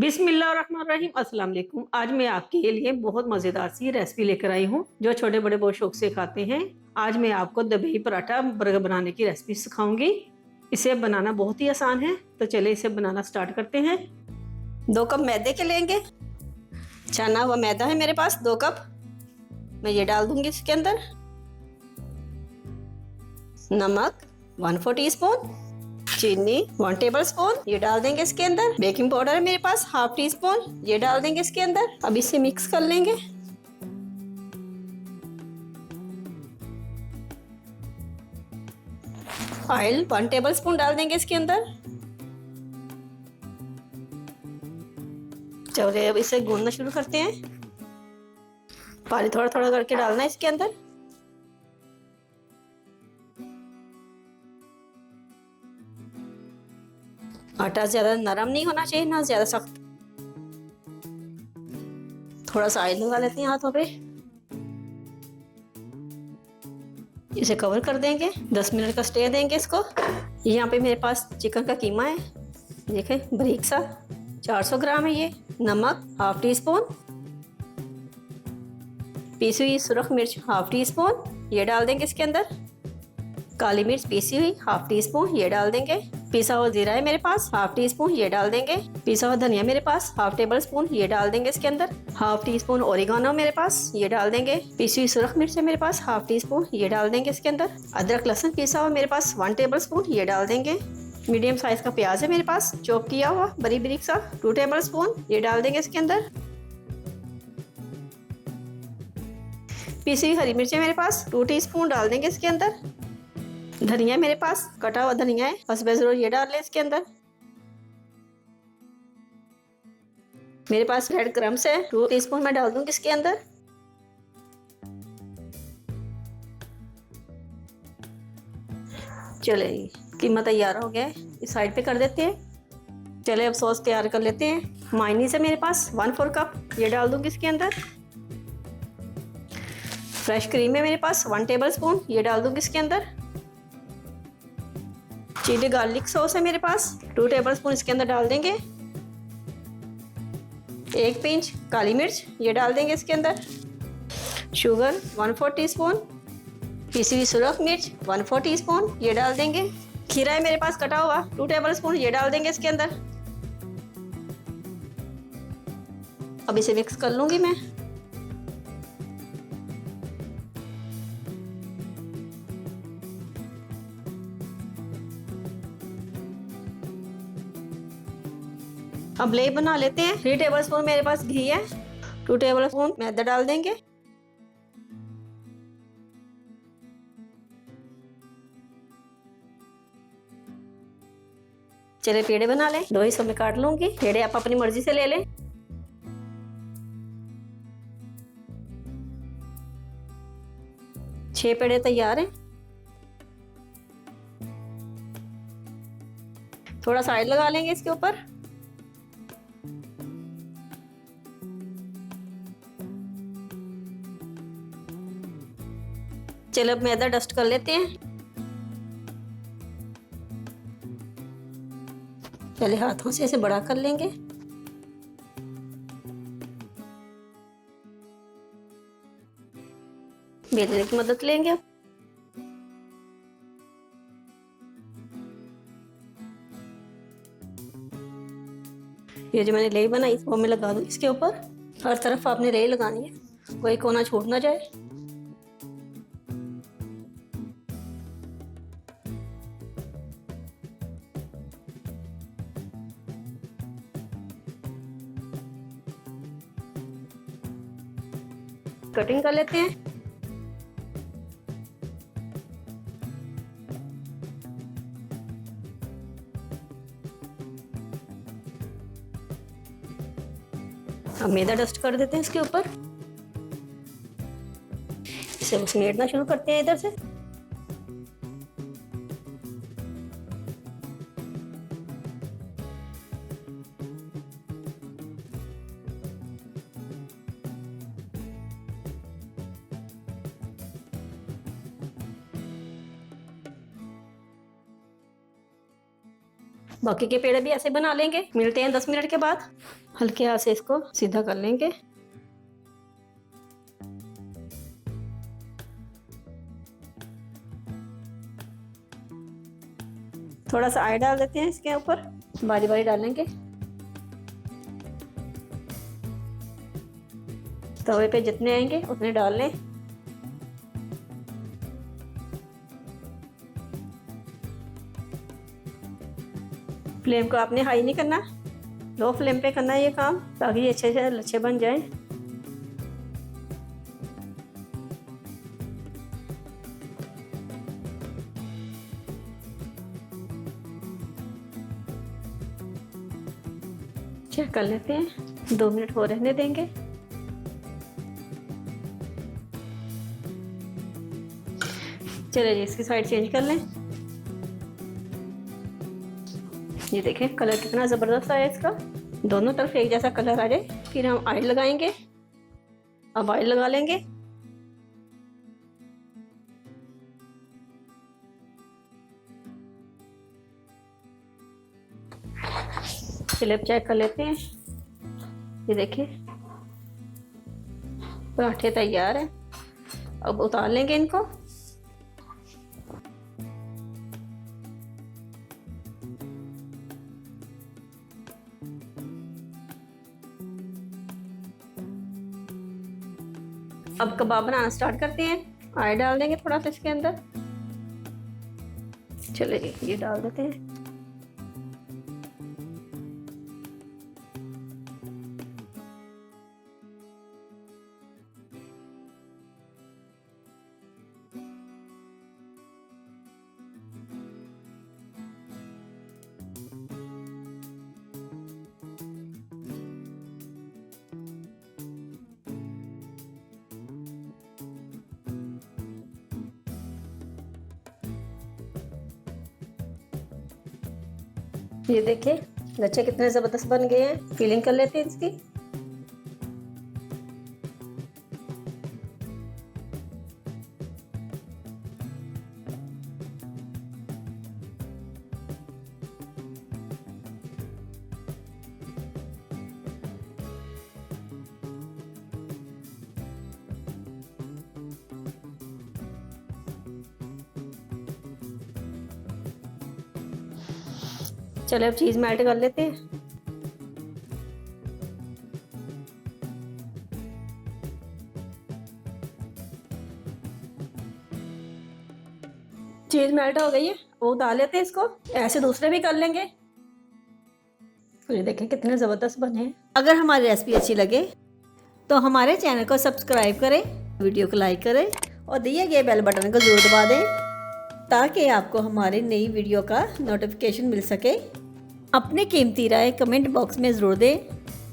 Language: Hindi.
बिस्मिल्लाहिर्रहमानिर्रहीम अस्सलाम वालेकुम। आज मैं आपके लिए बहुत मज़ेदार सी रेसिपी लेकर आई हूँ जो छोटे बड़े बहुत शौक से खाते हैं। आज मैं आपको दही पराठा बर्गर बनाने की रेसिपी सिखाऊंगी। इसे बनाना बहुत ही आसान है, तो चले इसे बनाना स्टार्ट करते हैं। 2 कप मैदे के लेंगे। छाना हुआ मैदा है मेरे पास 2 कप। मैं ये डाल दूंगी इसके अंदर। नमक 1/4 टीस्पून, चीनी 1 टेबल स्पून ये डाल देंगे इसके अंदर। बेकिंग पाउडर है मेरे पास 1/2 टीस्पून, ये डाल देंगे इसके अंदर। अब इसे मिक्स कर लेंगे। ऑयल 1 टेबल स्पून डाल देंगे इसके अंदर। चलिए अब इसे गूंदना शुरू करते हैं। पानी थोड़ा थोड़ा करके डालना है इसके अंदर। आटा ज्यादा नरम नहीं होना चाहिए ना ज्यादा सख्त। थोड़ा सा ऑयल लगा लेते हैं हाथों पे। इसे कवर कर देंगे, 10 मिनट का स्टे देंगे इसको। यहाँ पे मेरे पास चिकन का कीमा है, देखें बारीक सा 400 ग्राम है ये। नमक 1/2 टीस्पून, पीसी हुई सुरख मिर्च 1/2 टीस्पून ये डाल देंगे इसके अंदर। काली मिर्च पीसी हुई 1/2 टीस्पून ये डाल देंगे। पिसा हुआ जीरा है मेरे पास 1/2 टीस्पून ये डाल देंगे। पिसा हुआ धनिया मेरे पास 1/2 टेबल स्पून ये डाल देंगे इसके अंदर। 1/2 टीस्पून ओरिगानो मेरे पास ये डाल देंगे। पीसी हुई सुरख मिर्च है मेरे पास 1/2 टीस्पून ये डाल देंगे इसके अंदर। अदरक लहसुन पिसा हुआ मेरे पास 1 टेबल स्पून ये डाल देंगे। मीडियम साइज का प्याज है मेरे पास चॉप किया हुआ बारीक बारीक सा 2 टेबल स्पून ये डाल देंगे इसके अंदर। पीसी हुई हरी मिर्च है मेरे पास 2 टीस्पून डाल देंगे इसके अंदर। धनिया मेरे पास कटा हुआ धनिया है बस जरूर ये डाल लें इसके अंदर। मेरे पास ब्रेड क्रम्स है 2 टीस्पून मैं डाल दूंगी इसके अंदर। चले कीमा तैयार हो गया है, इस साइड पे कर देते हैं। चले अब सॉस तैयार कर लेते हैं। मायोनीज है मेरे पास 1/4 कप ये डाल दूंगी इसके अंदर। फ्रेश क्रीम है मेरे पास 1 टेबल स्पून ये डाल दूंगी इसके अंदर। चिली गार्लिक सॉस है मेरे पास 2 टेबल स्पून इसके अंदर डाल देंगे। 1 पिंच काली मिर्च ये डाल देंगे इसके अंदर। शुगर 1/4 टीस्पून, पीसी हुई सुरख मिर्च 1/4 टीस्पून ये डाल देंगे। खीरा है मेरे पास कटा हुआ 2 टेबल स्पून ये डाल देंगे इसके अंदर। अब इसे मिक्स कर लूंगी मैं। अब लेप बना लेते हैं। 3 टेबल स्पून मेरे पास घी है, 2 टेबल स्पून मैदा डाल देंगे। चले पेड़े बना लें, 2 हिस्सों में काट लूंगी। पेड़े आप अपनी मर्जी से ले लें। छह पेड़े तैयार हैं। थोड़ा सा ऑयल लगा लेंगे इसके ऊपर। चलो अब मैदा डस्ट कर लेते हैं। पहले हाथों से इसे बड़ा कर लेंगे। बेलने की मदद लेंगे। ये जो मैंने लेई बनाई वो मैं लगा दूँ इसके ऊपर। हर तरफ आपने लेई लगानी है, कोई कोना छूट ना जाए। कटिंग कर लेते हैं। अब मैदा डस्ट कर देते हैं इसके ऊपर। इसे समेटना शुरू करते हैं इधर से। बाकी के पेड़े भी ऐसे बना लेंगे। मिलते हैं 10 मिनट के बाद। हल्के हाथ से इसको सीधा कर लेंगे। थोड़ा सा ऑयल डाल देते हैं इसके ऊपर, बारी बारी डालेंगे। तवे पे जितने आएंगे उतने डाल लें। फ्लेम को आपने हाई नहीं करना, लो फ्लेम पे करना है ये काम, ताकि ये अच्छे से लच्छे बन जाएं। चेक कर लेते हैं, 2 मिनट हो रहने देंगे। चलिए जी, इसकी साइड चेंज कर लें। ये देखें कलर कितना ज़बरदस्त आया इसका, दोनों तरफ एक जैसा कलर आ जाए। फिर हम ऑयल लगाएंगे। अब ऑयल लगा लेंगे। चलिए अब चेक कर लेते हैं। ये देखिए पराठे तैयार है। अब उतार लेंगे इनको। अब कबाब बनाना स्टार्ट करते हैं। ऑयल डाल देंगे थोड़ा सा इसके अंदर। चलिए ये डाल देते हैं। ये देखिए लच्छे कितने ज़बरदस्त बन गए हैं। फीलिंग कर लेते हैं इसकी। चलो अब चीज़ मेल्ट कर लेते हैं। चीज़ मेल्ट हो गई है, वो उतार लेते हैं इसको। ऐसे दूसरे भी कर लेंगे। तो ये देखें कितने ज़बरदस्त बने हैं। अगर हमारी रेसिपी अच्छी लगे तो हमारे चैनल को सब्सक्राइब करें, वीडियो को लाइक करें और दिए गए बेल बटन को ज़रूर दबा दें, ताकि आपको हमारी नई वीडियो का नोटिफिकेशन मिल सके। अपनी कीमती राय कमेंट बॉक्स में ज़रूर दें।